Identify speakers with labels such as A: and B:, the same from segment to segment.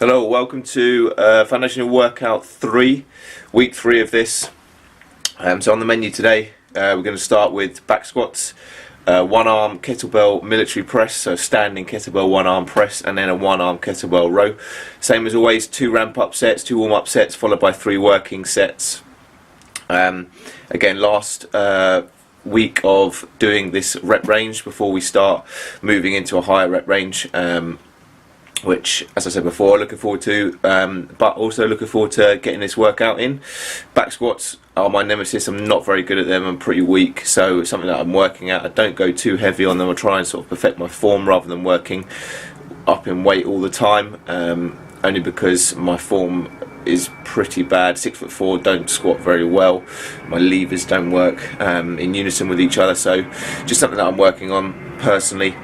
A: Hello, welcome to Foundational Workout 3, week 3 of this. So on the menu today, we're going to start with back squats, one arm kettlebell military press, so standing kettlebell one arm press, and then a one arm kettlebell row. Same as always, 2 ramp up sets, 2 warm up sets, followed by 3 working sets. Again, last week of doing this rep range before we start moving into a higher rep range, which, as I said before, looking forward to, but also looking forward to getting this workout in. Back squats are my nemesis. I'm not very good at them. I'm pretty weak, so it's something that I'm working at. I don't go too heavy on them. I try and sort of perfect my form rather than working up in weight all the time, only because my form is pretty bad. 6'4", don't squat very well. My levers don't work in unison with each other, so just something that I'm working on personally.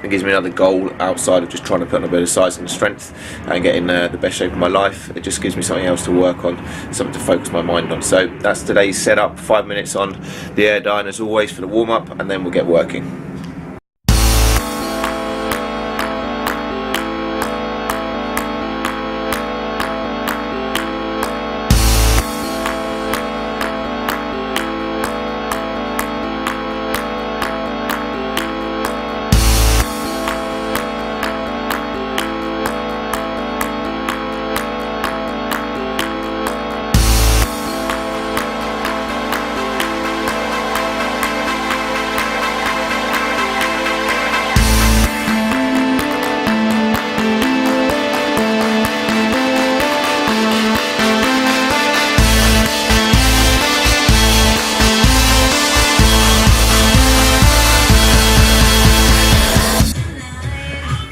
A: It gives me another goal outside of just trying to put on a bit of size and strength and get in the best shape of my life. It just gives me something else to work on, something to focus my mind on. So that's today's setup. 5 minutes on the air dyne as always for the warm up, and then we'll get working.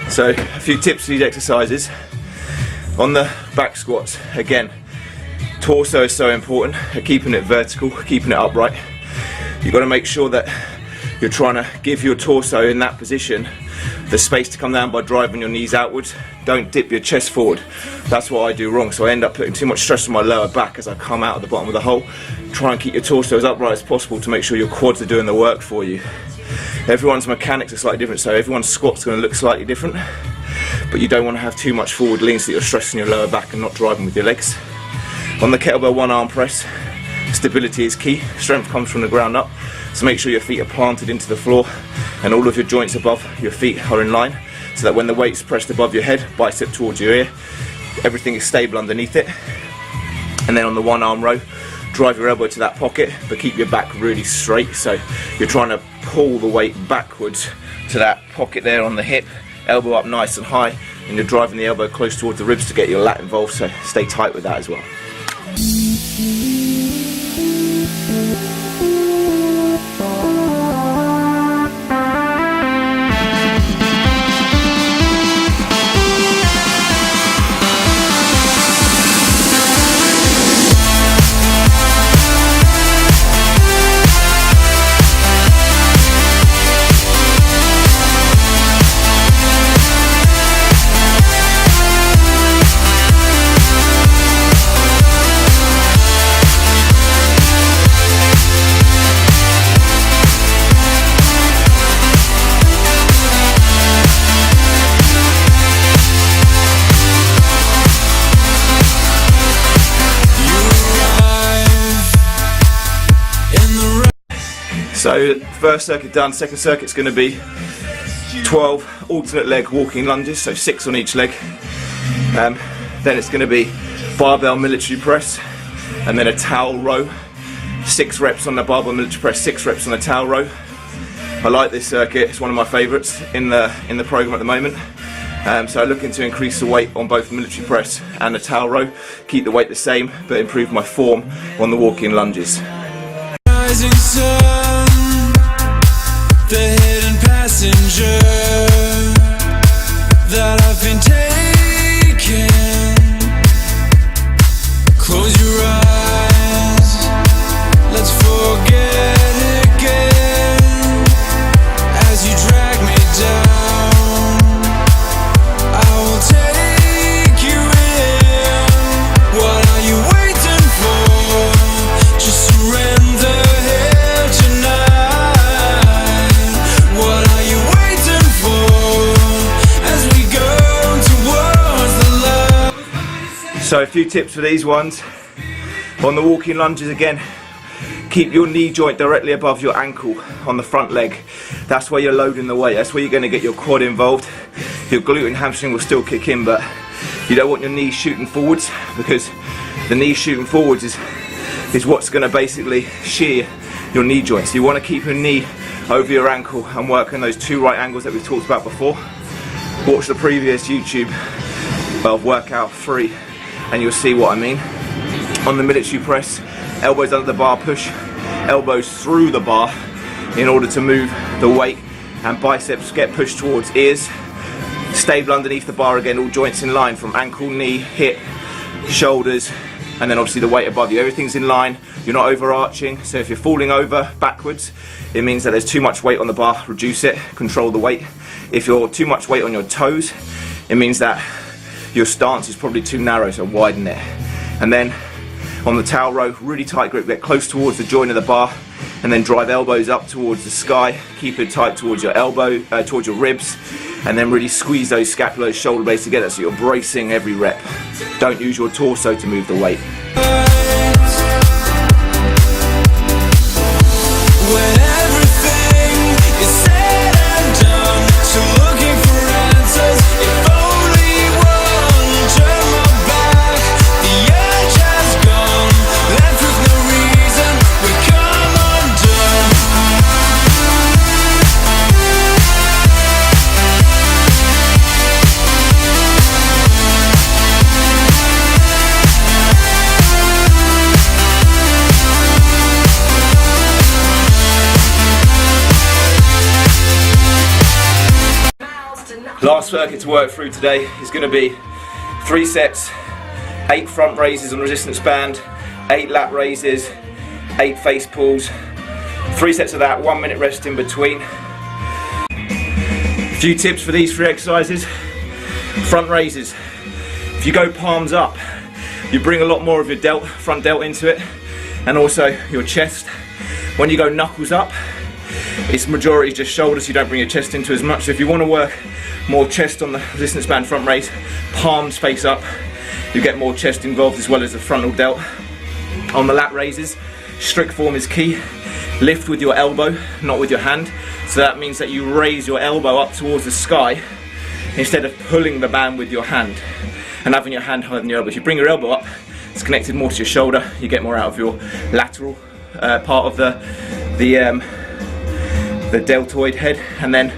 A: So a few tips for these exercises. On the back squats, again, torso is so important, keeping it vertical, keeping it upright. You've got to make sure that you're trying to give your torso in that position the space to come down by driving your knees outwards. Don't dip your chest forward. That's what I do wrong, so I end up putting too much stress on my lower back as I come out of the bottom of the hole. Try and keep your torso as upright as possible to make sure your quads are doing the work for you. Everyone's mechanics are slightly different, so everyone's squat's going to look slightly different, but you don't want to have too much forward lean so that you're stressing your lower back and not driving with your legs. On the kettlebell one arm press, stability is key. Strength comes from the ground up, so make sure your feet are planted into the floor and all of your joints above your feet are in line, so that when the weight's pressed above your head, bicep towards your ear, everything is stable underneath it. And then on the one arm row, drive your elbow to that pocket, but keep your back really straight, so you're trying to pull the weight backwards to that pocket there on the hip, elbow up nice and high, and you're driving the elbow close towards the ribs to get your lat involved, so stay tight with that as well. So first circuit done, second circuit's going to be 12 alternate leg walking lunges, so 6 on each leg. Then it's going to be barbell military press, and then a towel row. 6 reps on the barbell military press, 6 reps on the towel row. I like this circuit, it's one of my favourites in the program at the moment. So I'm looking to increase the weight on both the military press and the towel row, keep the weight the same, but improve my form on the walking lunges.
B: Rising sun, the hidden passenger that I've been taking. Close your eyes, let's forget again. As you drag me down, I will take you in. What are you waiting for? Just surrender here tonight.
A: So a few tips for these ones. On the walking lunges again, keep your knee joint directly above your ankle on the front leg. That's where you're loading the weight. That's where you're going to get your quad involved. Your glute and hamstring will still kick in, but you don't want your knees shooting forwards, because the knees shooting forwards is what's going to basically shear your knee joints. So you want to keep your knee over your ankle and work on those two right angles that we've talked about before. Watch the previous YouTube workout 3 and you'll see what I mean. On the military press, elbows under the bar push, elbows through the bar in order to move the weight, and biceps get pushed towards ears. Stable underneath the bar again, all joints in line from ankle, knee, hip, shoulders, and then obviously the weight above you. Everything's in line, you're not overarching, so if you're falling over backwards, it means that there's too much weight on the bar. Reduce it, control the weight. If you're too much weight on your toes, it means that your stance is probably too narrow, so widen it. And then on the towel row, really tight grip, get close towards the joint of the bar, and then drive elbows up towards the sky. Keep it tight towards your elbow, towards your ribs, and then really squeeze those scapular, shoulder blades together so you're bracing every rep. Don't use your torso to move the weight.
B: When everything is said and done, so looking for answers, if only one turn my back, the edge has gone, left with no reason, we come undone.
A: Last circuit to work through today is going to be 3 sets, 8 front raises on resistance band, 8 lat raises, 8 face pulls, 3 sets of that, 1 minute rest in between. A few tips for these 3 exercises. Front raises. If you go palms up, you bring a lot more of your delt, front delt into it, and also your chest. When you go knuckles up, it's majority just shoulders, you don't bring your chest into as much. So if you want to work more chest on the resistance band front raise, palms face up, you get more chest involved as well as the frontal delt. On the lat raises, strict form is key. Lift with your elbow, not with your hand. So that means that you raise your elbow up towards the sky instead of pulling the band with your hand and having your hand higher than your elbow. If you bring your elbow up, it's connected more to your shoulder, you get more out of your lateral part of the deltoid head. And then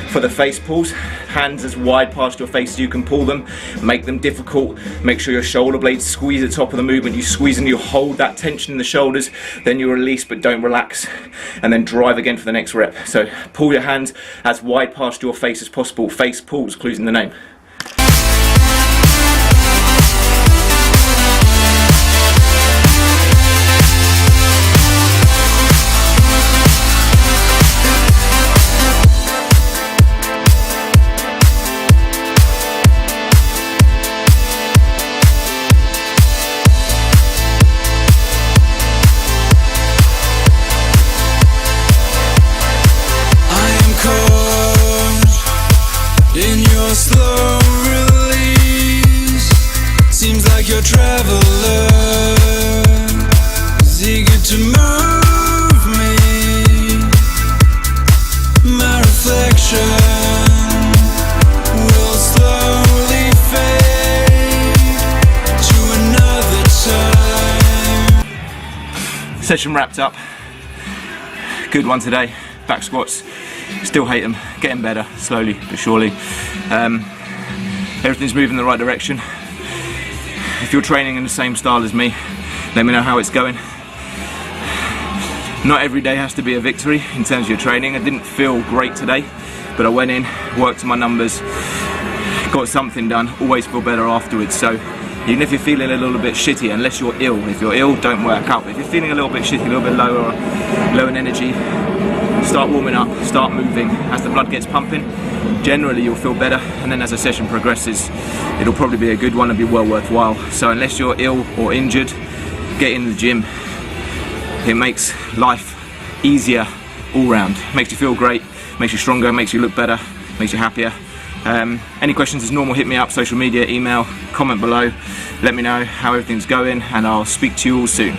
A: for the face pulls, hands as wide past your face as you can pull them, make them difficult, make sure your shoulder blades squeeze at the top of the movement, you squeeze and you hold that tension in the shoulders, then you release but don't relax, and then drive again for the next rep. So pull your hands as wide past your face as possible, face pulls, clues in the name.
B: In your slow release, seems like your traveler is eager to move me. My reflection will slowly fade to another time.
A: Session wrapped up. Good one today. Back squats. Still hate them, getting better, slowly but surely. Everything's moving in the right direction. If you're training in the same style as me, let me know how it's going. Not every day has to be a victory in terms of your training. I didn't feel great today, but I went in, worked to my numbers, got something done, always feel better afterwards. So even if you're feeling a little bit shitty, unless you're ill, if you're ill, don't work out. But if you're feeling a little bit shitty, a little bit low in energy, start warming up, start moving. As the blood gets pumping, generally you'll feel better, and then as the session progresses, it'll probably be a good one and be well worthwhile. So unless you're ill or injured, get in the gym. It makes life easier all round. Makes you feel great, makes you stronger, makes you look better, makes you happier. Any questions as normal, hit me up, social media, email, comment below, let me know how everything's going, and I'll speak to you all soon.